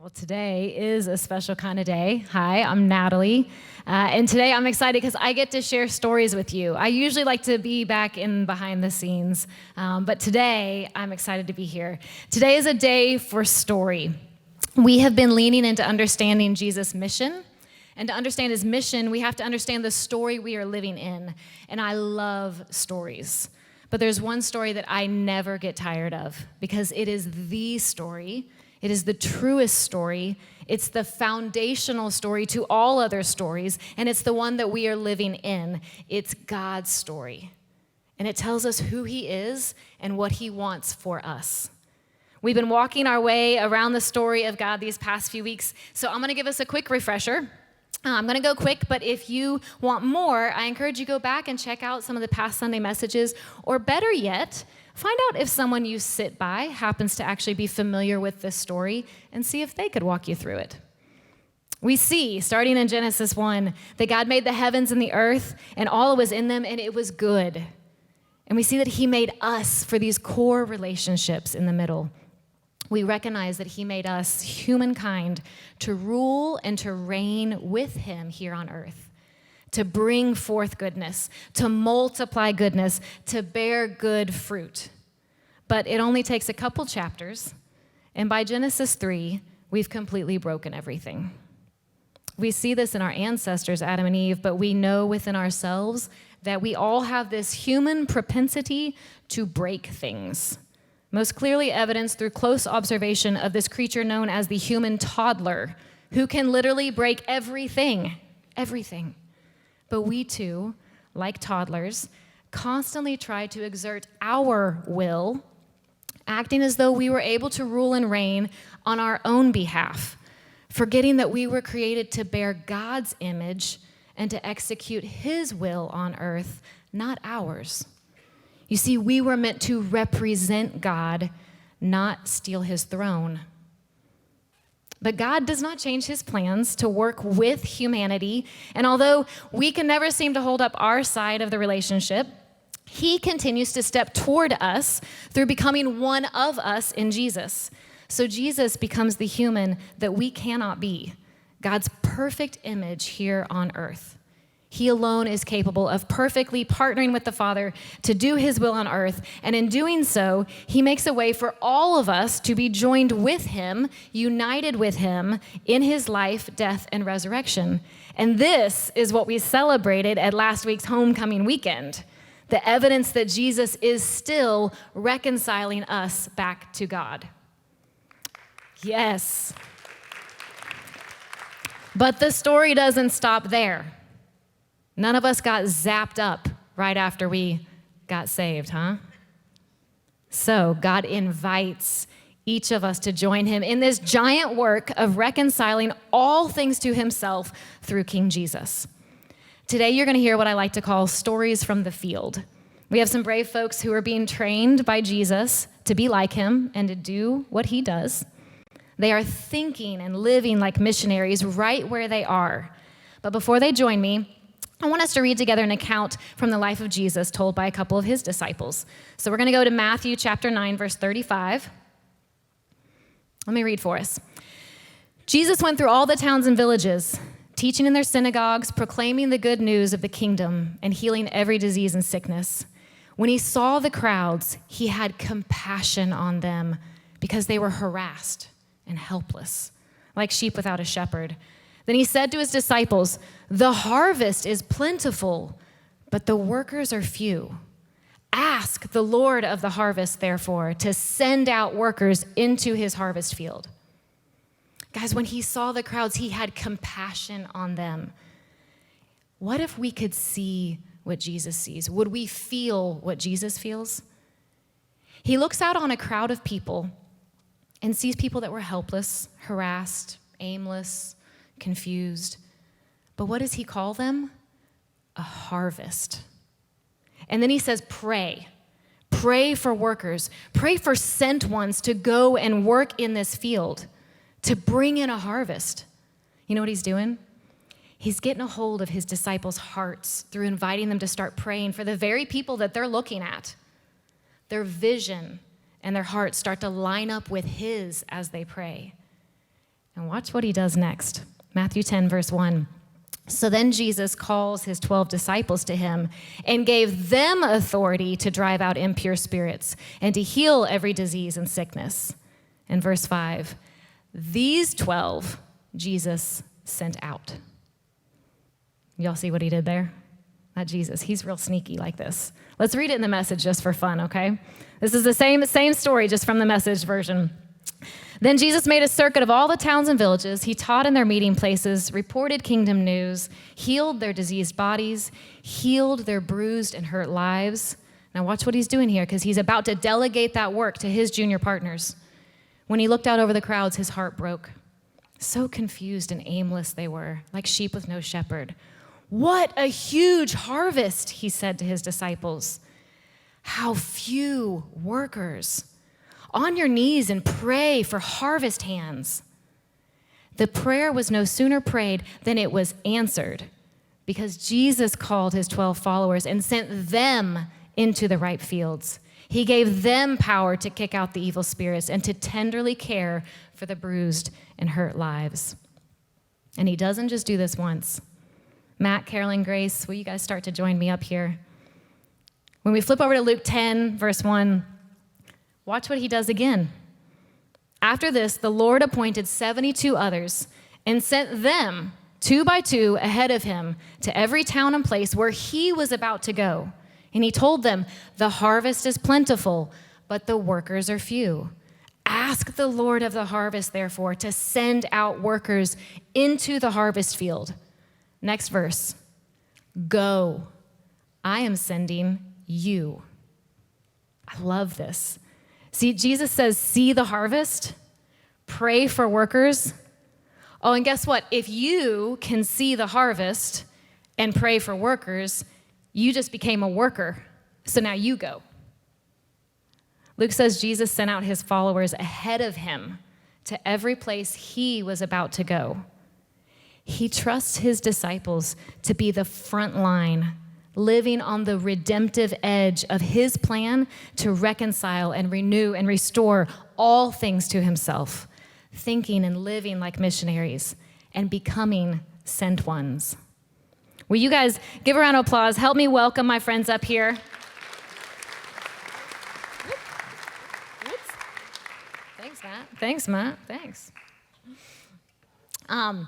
Well, today is a special kind of day. Hi, I'm Natalie, and today I'm excited because I get to share stories with you. I usually like to be back in behind the scenes, but today I'm excited to be here. Today is a day for story. We have been leaning into understanding Jesus' mission, and to understand his mission, we have to understand the story we are living in, and I love stories. But there's one story that I never get tired of because it is the story. It is the truest story. It's the foundational story to all other stories, and it's the one that we are living in. It's God's story, and it tells us who he is and what he wants for us. We've been walking our way around the story of God these past few weeks, so I'm going to give us a quick refresher. I'm going to go quick, but if you want more, I encourage you to go back and check out some of the past Sunday messages, or better yet, find out if someone you sit by happens to actually be familiar with this story and see if they could walk you through it. We see, starting in Genesis 1, that God made the heavens and the earth and all that was in them, and it was good. And we see that he made us for these core relationships in the middle. We recognize that he made us, humankind, to rule and to reign with him here on earth, to bring forth goodness, to multiply goodness, to bear good fruit. But it only takes a couple chapters, and by Genesis 3, we've completely broken everything. We see this in our ancestors, Adam and Eve, but we know within ourselves that we all have this human propensity to break things. Most clearly evidenced through close observation of this creature known as the human toddler, who can literally break everything. But we too, like toddlers, constantly try to exert our will, acting as though we were able to rule and reign on our own behalf, forgetting that we were created to bear God's image and to execute his will on earth, not ours. You see, we were meant to represent God, not steal his throne. But God does not change his plans to work with humanity. And although we can never seem to hold up our side of the relationship, he continues to step toward us through becoming one of us in Jesus. So Jesus becomes the human that we cannot be, God's perfect image here on earth. He alone is capable of perfectly partnering with the Father to do his will on earth. And in doing so, he makes a way for all of us to be joined with him, united with him in his life, death, and resurrection. And this is what we celebrated at last week's homecoming weekend, the evidence that Jesus is still reconciling us back to God. Yes. But the story doesn't stop there. None of us got zapped up right after we got saved, huh? So God invites each of us to join him in this giant work of reconciling all things to himself through King Jesus. Today, you're going to hear what I like to call stories from the field. We have some brave folks who are being trained by Jesus to be like him and to do what he does. They are thinking and living like missionaries right where they are. But before they join me, I want us to read together an account from the life of Jesus told by a couple of his disciples. So we're going to go to Matthew chapter 9, verse 35. Let me read for us. Jesus went through all the towns and villages, teaching in their synagogues, proclaiming the good news of the kingdom, and healing every disease and sickness. When he saw the crowds, he had compassion on them because they were harassed and helpless, like sheep without a shepherd. Then he said to his disciples, "The harvest is plentiful, but the workers are few. Ask the Lord of the harvest, therefore, to send out workers into his harvest field." Guys, when he saw the crowds, he had compassion on them. What if we could see what Jesus sees? Would we feel what Jesus feels? He looks out on a crowd of people and sees people that were helpless, harassed, aimless, confused. But what does he call them? A harvest. And then he says, pray. Pray for workers. Pray for sent ones to go and work in this field, to bring in a harvest. You know what he's doing? He's getting a hold of his disciples' hearts through inviting them to start praying for the very people that they're looking at. Their vision and their hearts start to line up with his as they pray. And watch what he does next. Matthew 10, verse 1. So then Jesus calls his 12 disciples to him and gave them authority to drive out impure spirits and to heal every disease and sickness. And verse 5, these 12 Jesus sent out. Y'all see what he did there? Not Jesus. He's real sneaky like this. Let's read it in the Message just for fun, okay? This is the same story, just from the Message version. Then Jesus made a circuit of all the towns and villages. He taught in their meeting places, reported kingdom news, healed their diseased bodies, healed their bruised and hurt lives. Now watch what he's doing here, because he's about to delegate that work to his junior partners. When he looked out over the crowds, his heart broke. So confused and aimless they were, like sheep with no shepherd. What a huge harvest, he said to his disciples. How few workers. On your knees and pray for harvest hands. The prayer was no sooner prayed than it was answered, because Jesus called his 12 followers and sent them into the ripe fields. He gave them power to kick out the evil spirits and to tenderly care for the bruised and hurt lives. And he doesn't just do this once. Matt, Carolyn, Grace, will you guys start to join me up here? When we flip over to Luke 10, verse 1, watch what he does again. After this, the Lord appointed 72 others and sent them 2 by 2 ahead of him to every town and place where he was about to go. And he told them, the harvest is plentiful, but the workers are few. Ask the Lord of the harvest, therefore, to send out workers into the harvest field. Next verse. Go, I am sending you. I love this. See, Jesus says, see the harvest, pray for workers. Oh, and guess what? If you can see the harvest and pray for workers, you just became a worker. So now you go. Luke says Jesus sent out his followers ahead of him to every place he was about to go. He trusts his disciples to be the front line, living on the redemptive edge of his plan to reconcile and renew and restore all things to himself, thinking and living like missionaries and becoming sent ones. Will you guys give a round of applause? Help me welcome my friends up here. Thanks, Matt. Thanks. I'm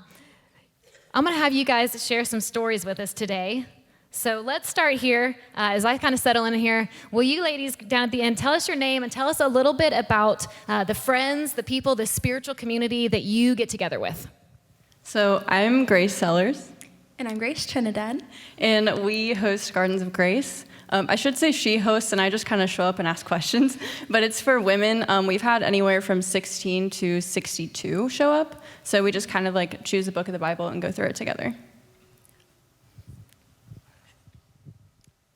going to have you guys share some stories with us today. So let's start here. As I kind of settle in here, will you ladies down at the end tell us your name and tell us a little bit about the friends, the people, the spiritual community that you get together with? So I'm Grace Sellers. And I'm Grace Trinidad. And we host Gardens of Grace. I should say she hosts, and I just kind of show up and ask questions. But it's for women. We've had anywhere from 16 to 62 show up. So we just kind of like choose a book of the Bible and go through it together.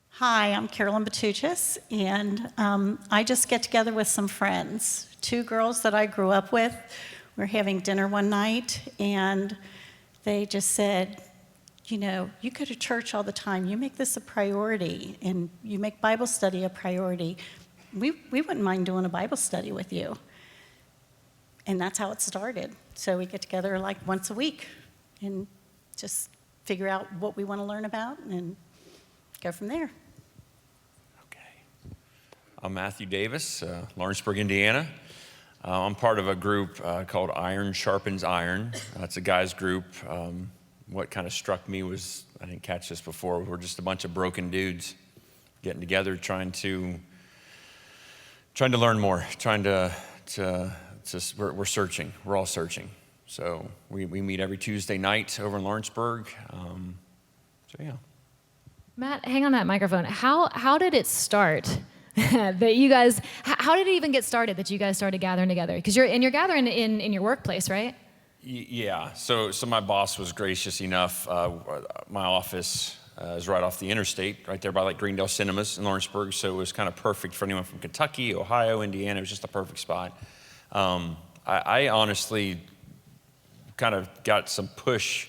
Hi, I'm Carolyn Batuchis, and I just get together with some friends. 2 girls that I grew up with. We're having dinner one night, and they just said, you know, you go to church all the time. You make this a priority, and you make Bible study a priority. We wouldn't mind doing a Bible study with you. And that's how it started. So we get together like once a week and just figure out what we want to learn about and go from there. Okay. I'm Matthew Davis, Lawrenceburg, Indiana. I'm part of a group called Iron Sharpens Iron. It's a guys group. What kind of struck me was, I didn't catch this before, we're just a bunch of broken dudes getting together, trying to learn more, we're searching. We're all searching. So we meet every Tuesday night over in Lawrenceburg. So yeah. Matt, hang on that microphone. How did it start that you guys, how did it even get started that you guys started gathering together? Because you're gathering in your workplace, right? Yeah, so my boss was gracious enough. My office is right off the interstate, right there by like Greendale Cinemas in Lawrenceburg, so it was kind of perfect for anyone from Kentucky, Ohio, Indiana. It was just a perfect spot. I honestly kind of got some push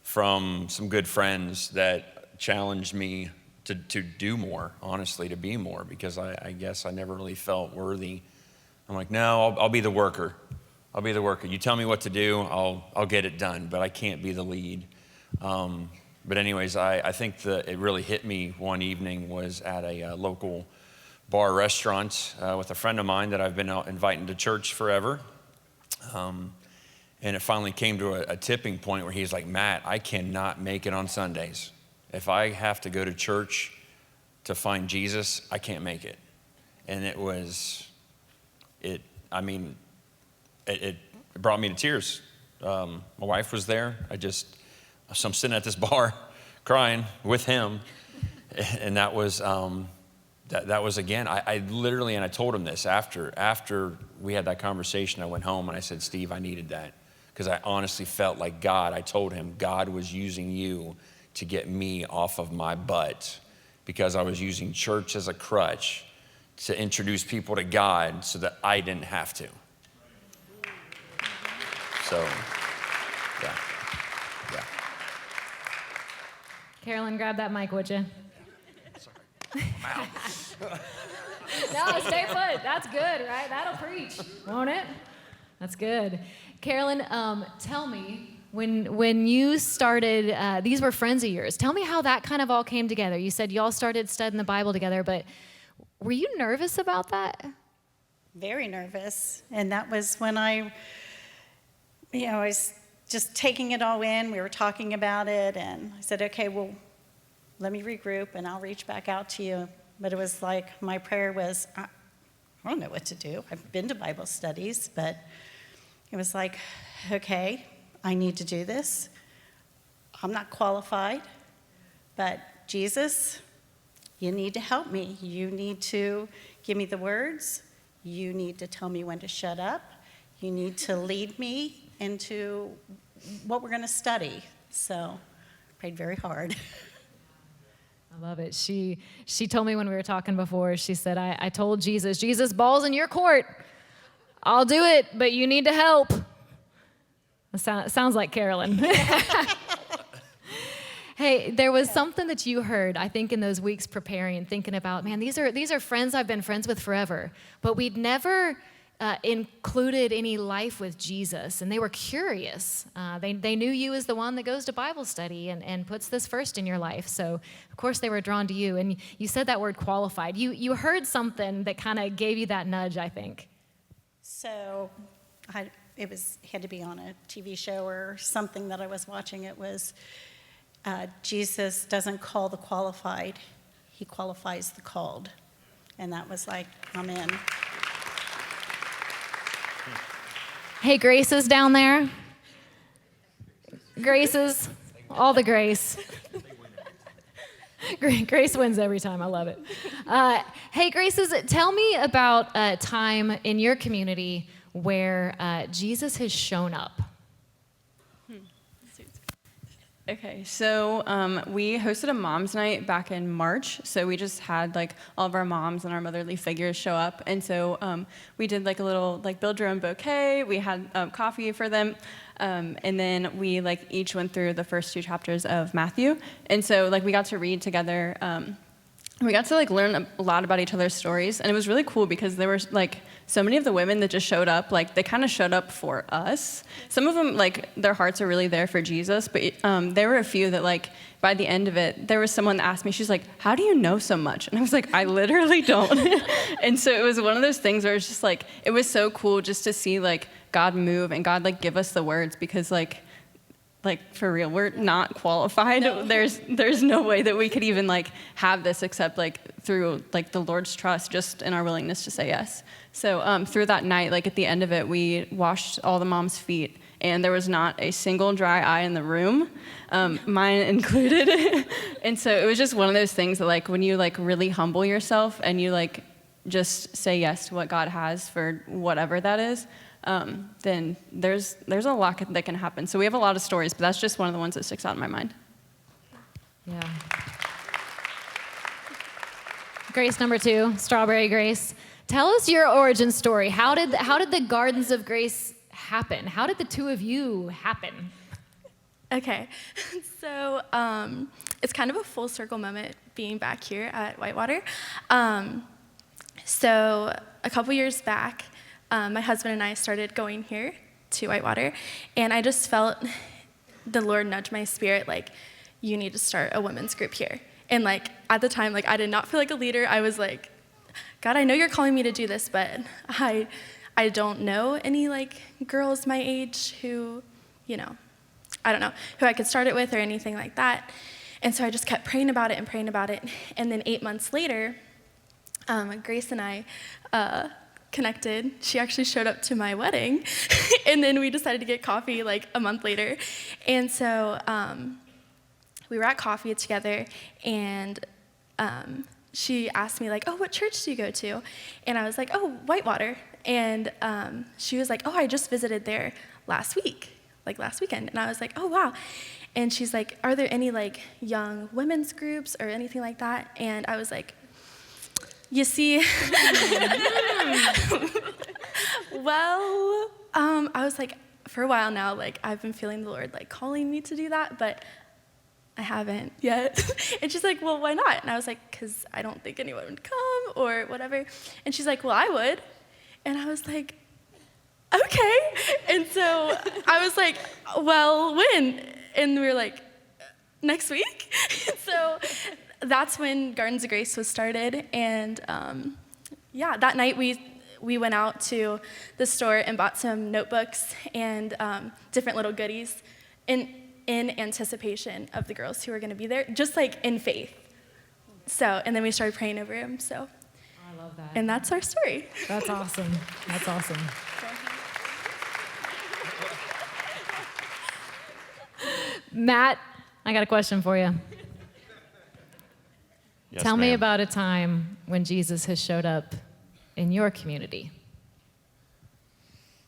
from some good friends that challenged me to do more, honestly, to be more, because I guess I never really felt worthy. I'm like, no, I'll be the worker. I'll be the worker. You tell me what to do, I'll get it done, but I can't be the lead. But anyways, I think that it really hit me one evening was at a local bar restaurant with a friend of mine that I've been inviting to church forever. And it finally came to a tipping point where he's like, Matt, I cannot make it on Sundays. If I have to go to church to find Jesus, I can't make it. And it brought me to tears. My wife was there. I'm sitting at this bar crying with him. And that was again, I literally, and I told him this after we had that conversation, I went home and I said, Steve, I needed that. Because I honestly felt like I told him, God was using you to get me off of my butt because I was using church as a crutch to introduce people to God so that I didn't have to. So, yeah. Carolyn, grab that mic, would you? Wow. No, stay put. That's good, right? That'll preach, won't it? That's good. Carolyn, tell me, when you started, these were friends of yours. Tell me how that kind of all came together. You said you all started studying the Bible together, but were you nervous about that? Very nervous. And that was when I was just taking it all in. We were talking about it, and I said, okay, well, let me regroup, and I'll reach back out to you. But it was like my prayer was, I don't know what to do. I've been to Bible studies, but it was like, okay, I need to do this. I'm not qualified, but Jesus, you need to help me. You need to give me the words. You need to tell me when to shut up. You need to lead me into what we're going to study. So I prayed very hard. I love it. She told me when we were talking before, she said, I told Jesus, ball's in your court. I'll do it, but you need to help. Sounds like Carolyn. Hey, there was something that you heard, I think, in those weeks preparing and thinking about, man, these are friends I've been friends with forever, but we'd never included any life with Jesus, and they were curious. They knew you as the one that goes to Bible study and puts this first in your life, so of course they were drawn to you, and you said that word qualified. You heard something that kind of gave you that nudge, I think. So it had to be on a TV show or something that I was watching. It was Jesus doesn't call the qualified, he qualifies the called. And that was like, I'm in. Hey, Graces down there. Graces, all the grace. Grace wins every time. I love it. Hey, Graces, tell me about a time in your community where Jesus has shown up. Okay, so we hosted a mom's night back in March. So we just had like all of our moms and our motherly figures show up, and so we did like a little like build your own bouquet. We had coffee for them, and then we like each went through the first 2 chapters of Matthew, and so like we got to read together. We got to like learn a lot about each other's stories, and it was really cool because there were like so many of the women that just showed up, like they kind of showed up for us. Some of them, like their hearts are really there for Jesus, but there were a few that like by the end of it, there was someone that asked me, she's like, how do you know so much? And I was like, I literally don't. And so it was one of those things where it's just like, it was so cool just to see like God move and God like give us the words, because like for real, we're not qualified. No. There's no way that we could even like have this except like through like the Lord's trust, just in our willingness to say yes. So through that night, like at the end of it, we washed all the moms' feet, and there was not a single dry eye in the room, mine included. And so it was just one of those things that like when you like really humble yourself and you like just say yes to what God has for whatever that is, then there's a lot that can happen. So we have a lot of stories, but that's just one of the ones that sticks out in my mind. Yeah. Grace number 2, Strawberry Grace. Tell us your origin story. How did the Gardens of Grace happen? How did the 2 of you happen? Okay, so it's kind of a full circle moment being back here at Whitewater. So a couple years back, my husband and I started going here to Whitewater, and I just felt the Lord nudge my spirit, like, you need to start a women's group here. And like at the time, like I did not feel like a leader. I was like, God, I know you're calling me to do this, but I don't know any like girls my age who, I don't know, who I could start it with or anything like that. And so I just kept praying about it and praying about it. And then 8 months later, Grace and I connected. She actually showed up to my wedding. And then we decided to get coffee like a month later. And so we were at coffee together, and she asked me like, oh, what church do you go to? And I was like, oh, Whitewater. And she was like, oh, I just visited there last weekend. And I was like, oh, wow. And she's like, are there any like young women's groups or anything like that? And I was like, you see, well, I was like, for a while now, like I've been feeling the Lord like calling me to do that, but I haven't yet. And she's like, well, why not? And I was like, because I don't think anyone would come or whatever. And she's like, well, I would. And I was like, okay. And so I was like, well, when? And we were like, next week? So that's when Gardens of Grace was started. And that night we went out to the store and bought some notebooks and different little goodies in anticipation of the girls who were going to be there, just like in faith. So, and then we started praying over them. So, I love that. And that's our story. That's awesome. That's awesome. Matt, I got a question for you. Yes, Tell me ma'am. about a time when Jesus has showed up in your community.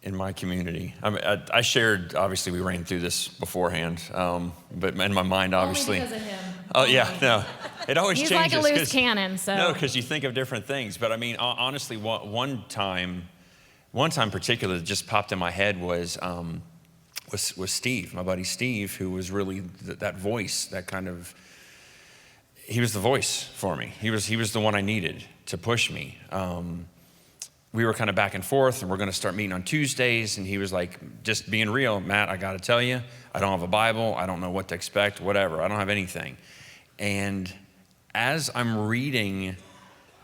In my community. I shared, obviously we ran through this beforehand, but in my mind, obviously. Only because of him. Oh, yeah, no. It always He's changes. like a loose cannon, so. No, because you think of different things. But I mean, honestly, one time particular that just popped in my head was Steve, my buddy Steve, who was really that voice, that kind of, he was the voice for me. He was the one I needed to push me. We were kind of back and forth, and we're going to start meeting on Tuesdays, and he was like, just being real, Matt, I got to tell you, I don't have a Bible, I don't know what to expect, whatever, I don't have anything. And as I'm reading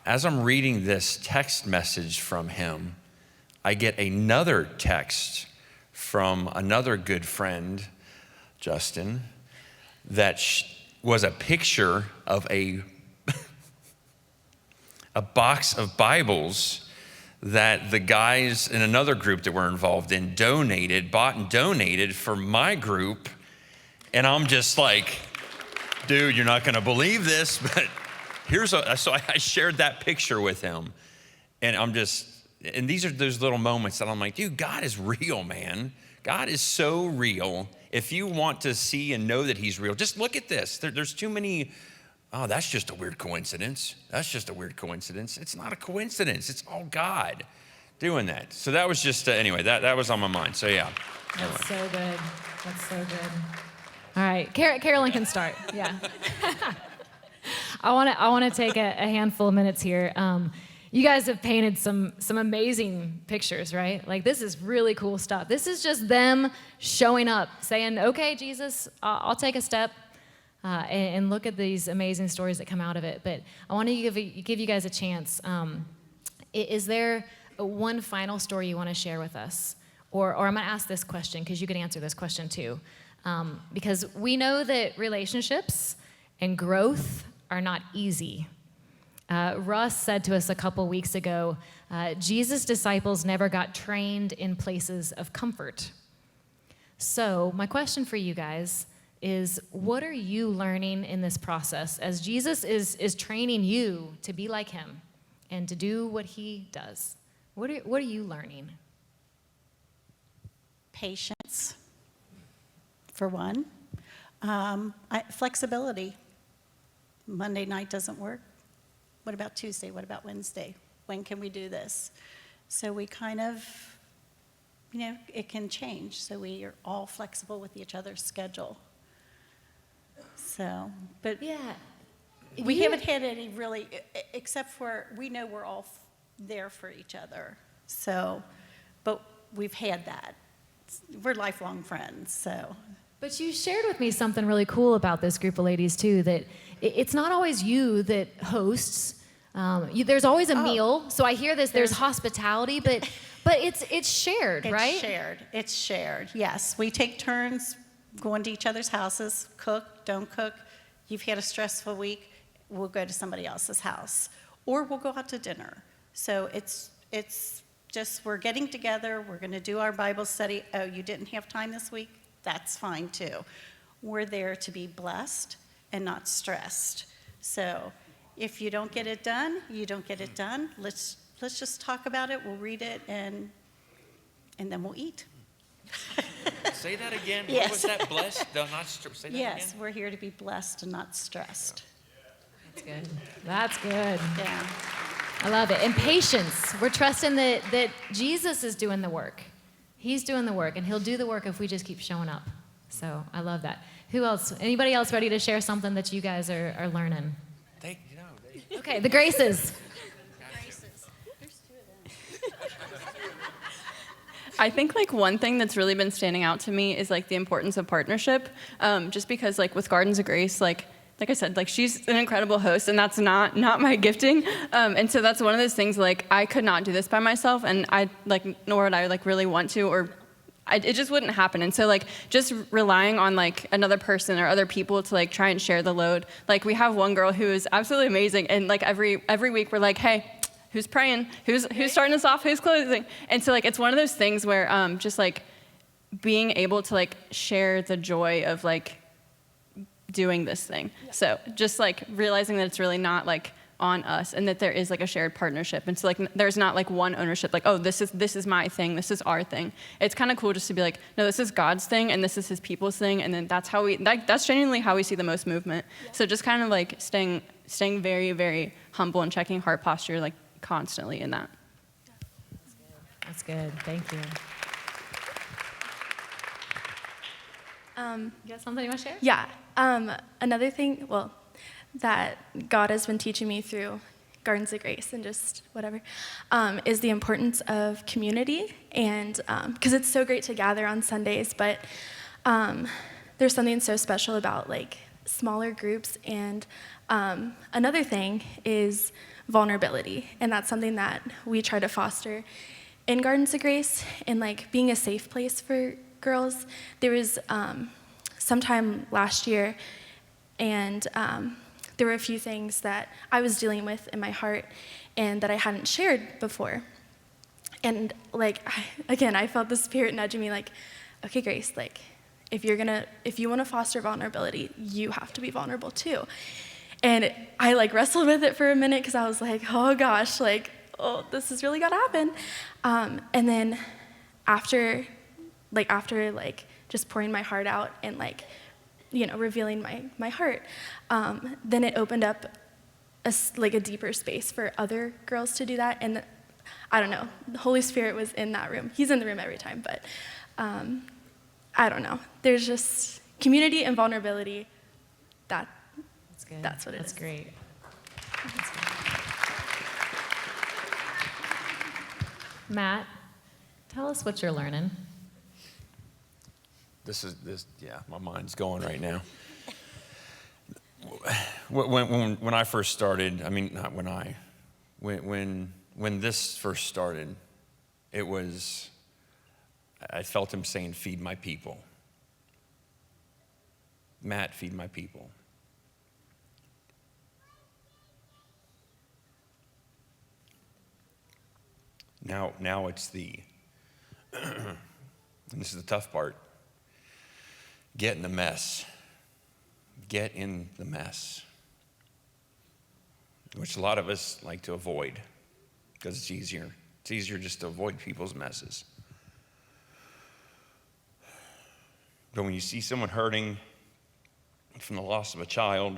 this text message from him, I get another text from another good friend, Justin, that was a picture of a box of Bibles that the guys in another group that we're involved in bought and donated for my group. And I'm just like, dude, you're not gonna believe this, but so I shared that picture with him. And these are those little moments that I'm like, dude, God is real, man. God is so real. If you want to see and know that he's real, just look at this. There's too many, oh, that's just a weird coincidence. That's just a weird coincidence. It's not a coincidence. It's all God doing that. So that was just, anyway, that was on my mind. So yeah. That's so good. That's so good. All right, Carolyn can start. Yeah. I want to take a handful of minutes here. You guys have painted some amazing pictures, right? Like, this is really cool stuff. This is just them showing up, saying, okay, Jesus, I'll take a step. And look at these amazing stories that come out of it. But I want to give you guys a chance. Is there one final story you want to share with us? Or I'm going to ask this question, because you can answer this question too. Because we know that relationships and growth are not easy. Russ said to us a couple weeks ago, Jesus' disciples never got trained in places of comfort. So my question for you guys is, what are you learning in this process as Jesus is training you to be like him and to do what he does? What are you learning? Patience, for one. Flexibility. Monday night doesn't work. What about Tuesday? What about Wednesday? When can we do this? So we kind of, it can change. So we are all flexible with each other's schedule. So, but Yeah. we haven't had any really, except for we know we're all there for each other. So, but we've had that. we're lifelong friends, so. But you shared with me something really cool about this group of ladies too, that it's not always you that hosts. There's always a meal. So I hear this, there's hospitality, but it's shared, right? It's shared, yes. We take turns going to each other's houses, cook, don't cook. You've had a stressful week, we'll go to somebody else's house. Or we'll go out to dinner. So it's just, we're getting together, we're gonna do our Bible study. Oh, you didn't have time this week? That's fine too. We're there to be blessed and not stressed. So if you don't get it done, you don't get it done. Let's just talk about it, we'll read it, and then we'll eat. Say that again. Yes. What was that? Blessed? No, not say that Yes, again. we're here to be blessed and not stressed. That's good. That's good. Yeah. I love it. And patience. We're trusting that Jesus is doing the work. He's doing the work, and he'll do the work if we just keep showing up. So I love that. Who else? Anybody else ready to share something that you guys are learning? Okay, the Graces. I think like one thing that's really been standing out to me is like the importance of partnership. Just because like with Gardens of Grace, like I said, like she's an incredible host, and that's not my gifting. And so that's one of those things like I could not do this by myself, and I like nor would I like really want to, or it just wouldn't happen. And so like just relying on like another person or other people to like try and share the load. Like we have one girl who is absolutely amazing, and like every week we're like, hey, who's praying? Who's starting us off? Who's closing? And so like it's one of those things where just like being able to like share the joy of like doing this thing. Yeah. So just like realizing that it's really not like on us, and that there is like a shared partnership. And so like there's not like one ownership, like, oh, this is my thing, this is our thing. It's kind of cool just to be like, no, this is God's thing and this is his people's thing, and then that's genuinely how we see the most movement. Yeah. So just kind of like staying very, very humble and checking heart posture like constantly in that. That's good. Thank you. You got something you want to share? Yeah. Another thing, well, that God has been teaching me through Gardens of Grace and just whatever, is the importance of community. And because it's so great to gather on Sundays, but there's something so special about like smaller groups. And another thing is vulnerability. And that's something that we try to foster in Gardens of Grace, and like being a safe place for girls. There was sometime last year, and there were a few things that I was dealing with in my heart and that I hadn't shared before. And like, I felt the Spirit nudging me like, okay, Grace, like, if you want to foster vulnerability, you have to be vulnerable too. And I like wrestled with it for a minute because I was like, oh gosh, like, oh, this is really gonna happen. And then after just pouring my heart out and like, revealing my heart, then it opened up a deeper space for other girls to do that. And I don't know, the Holy Spirit was in that room. He's in the room every time, but I don't know. There's just community and vulnerability. That's good. That's what it is. That's great. Matt, tell us what you're learning. Yeah, my mind's going right now. When I first started, I mean, not when this first started, I felt him saying, feed my people. Matt, feed my people. Now it's and this is the tough part, get in the mess. Get in the mess, which a lot of us like to avoid because it's easier. It's easier just to avoid people's messes. But when you see someone hurting from the loss of a child,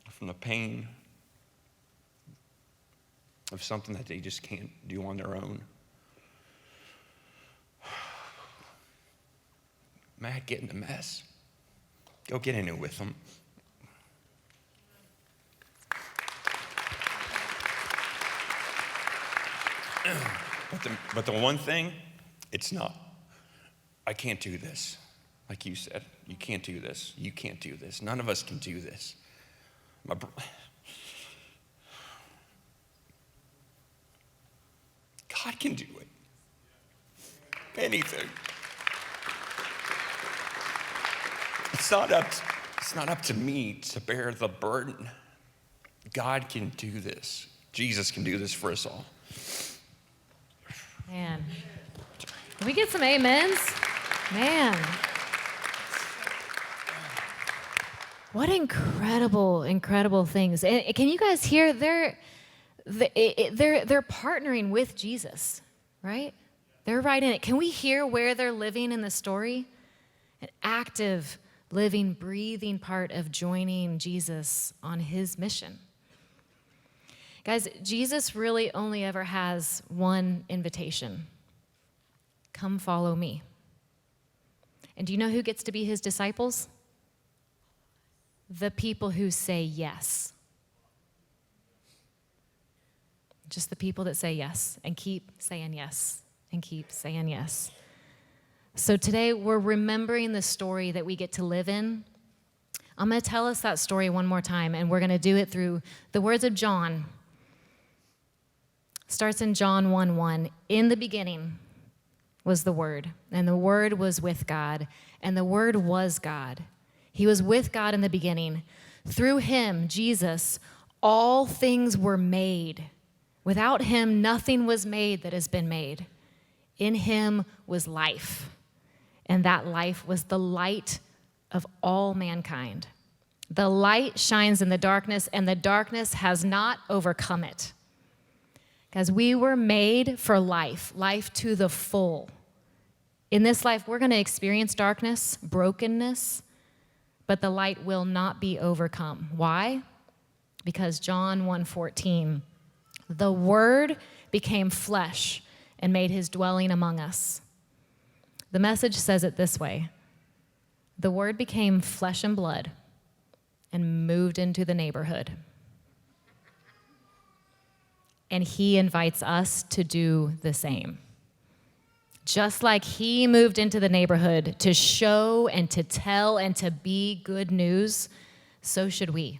from the pain of something that they just can't do on their own, Matt, get in the mess. Go get in it with them. But the one thing, it's not. I can't do this. Like you said, you can't do this. You can't do this. None of us can do this. God can do it. Anything. It's not up to me to bear the burden. God can do this. Jesus can do this for us all. Man. Can we get some amens? Man. What incredible, incredible things. And can you guys hear they're partnering with Jesus, right? They're right in it. Can we hear where they're living in the story? An active, living, breathing part of joining Jesus on his mission. Guys, Jesus really only ever has one invitation. Come follow me. And do you know who gets to be his disciples? The people who say yes. Just the people that say yes and keep saying yes and keep saying yes. So today we're remembering the story that we get to live in. I'm going to tell us that story one more time, and we're going to do it through the words of John. Starts in John 1:1. In the beginning was the Word, and the Word was with God, and the Word was God. He was with God in the beginning. Through him, Jesus, all things were made. Without him, nothing was made that has been made. In him was life, and that life was the light of all mankind. The light shines in the darkness, and the darkness has not overcome it. Guys, we were made for life, life to the full. In this life, we're going to experience darkness, brokenness, but the light will not be overcome. Why? Because John 1:14, the Word became flesh and made his dwelling among us. The Message says it this way: the Word became flesh and blood and moved into the neighborhood. And he invites us to do the same. Just like he moved into the neighborhood to show and to tell and to be good news, so should we.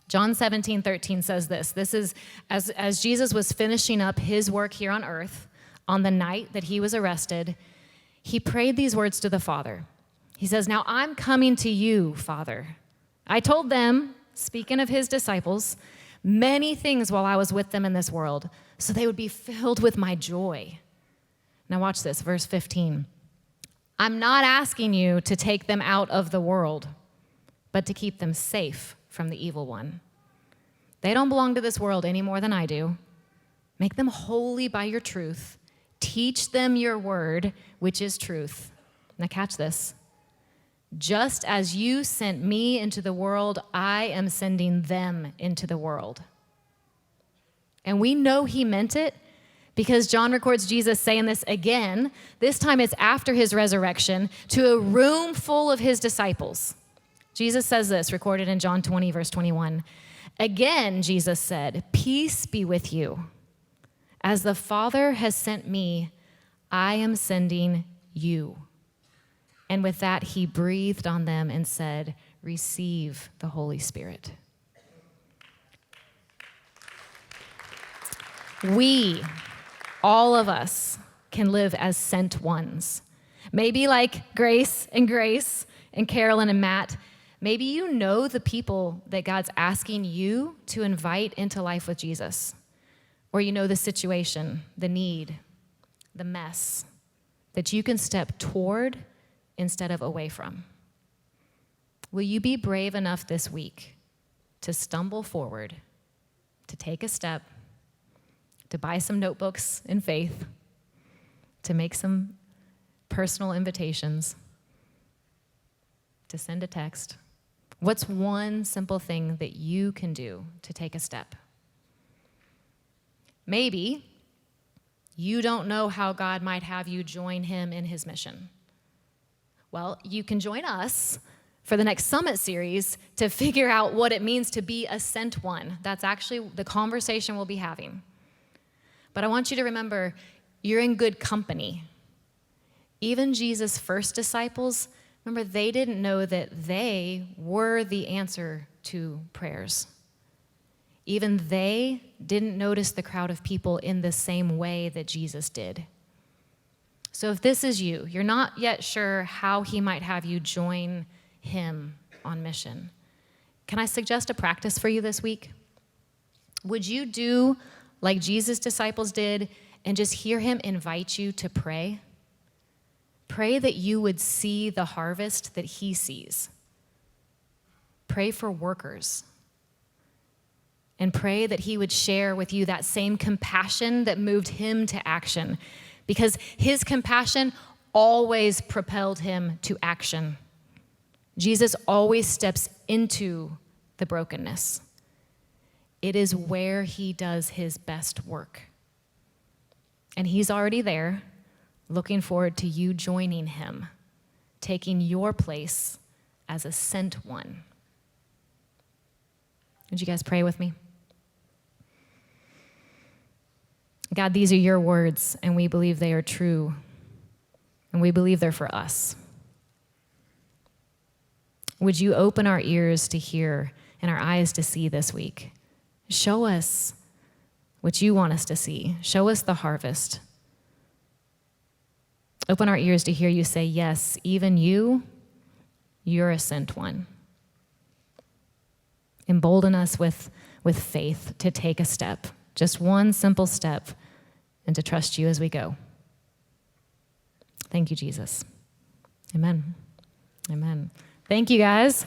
John 17:13 says this. This is as Jesus was finishing up his work here on earth on the night that he was arrested, he prayed these words to the Father. He says, "Now I'm coming to you, Father. I told them," speaking of his disciples, "many things while I was with them in this world, so they would be filled with my joy." Now watch this, verse 15. "I'm not asking you to take them out of the world, but to keep them safe from the evil one. They don't belong to this world any more than I do. Make them holy by your truth. Teach them your word, which is truth." Now catch this. "Just as you sent me into the world, I am sending them into the world." And we know he meant it because John records Jesus saying this again. This time it's after his resurrection to a room full of his disciples. Jesus says this, recorded in John 20, verse 21. "Again, Jesus said, 'Peace be with you. As the Father has sent me, I am sending you.' And with that, he breathed on them and said, 'Receive the Holy Spirit.'" We, all of us, can live as sent ones. Maybe like Grace and Carolyn and Matt, maybe you know the people that God's asking you to invite into life with Jesus. Or you know the situation, the need, the mess that you can step toward instead of away from. Will you be brave enough this week to stumble forward, to take a step, to buy some notebooks in faith, to make some personal invitations, to send a text? What's one simple thing that you can do to take a step? Maybe you don't know how God might have you join him in his mission. Well, you can join us for the next summit series to figure out what it means to be a sent one. That's actually the conversation we'll be having. But I want you to remember, you're in good company. Even Jesus' first disciples, remember, they didn't know that they were the answer to prayers. Even they didn't notice the crowd of people in the same way that Jesus did. So if this is you, you're not yet sure how he might have you join him on mission. Can I suggest a practice for you this week? Would you do like Jesus' disciples did and just hear him invite you to pray? Pray that you would see the harvest that he sees. Pray for workers. And pray that he would share with you that same compassion that moved him to action, because his compassion always propelled him to action. Jesus always steps into the brokenness. It is where he does his best work. And he's already there, looking forward to you joining him, taking your place as a sent one. Would you guys pray with me? God, these are your words, and we believe they are true, and we believe they're for us. Would you open our ears to hear and our eyes to see this week? Show us what you want us to see. Show us the harvest. Open our ears to hear you say, yes, even you're a sent one. Embolden us with faith to take a step, just one simple step, and to trust you as we go. Thank you, Jesus. Amen. Amen. Thank you, guys.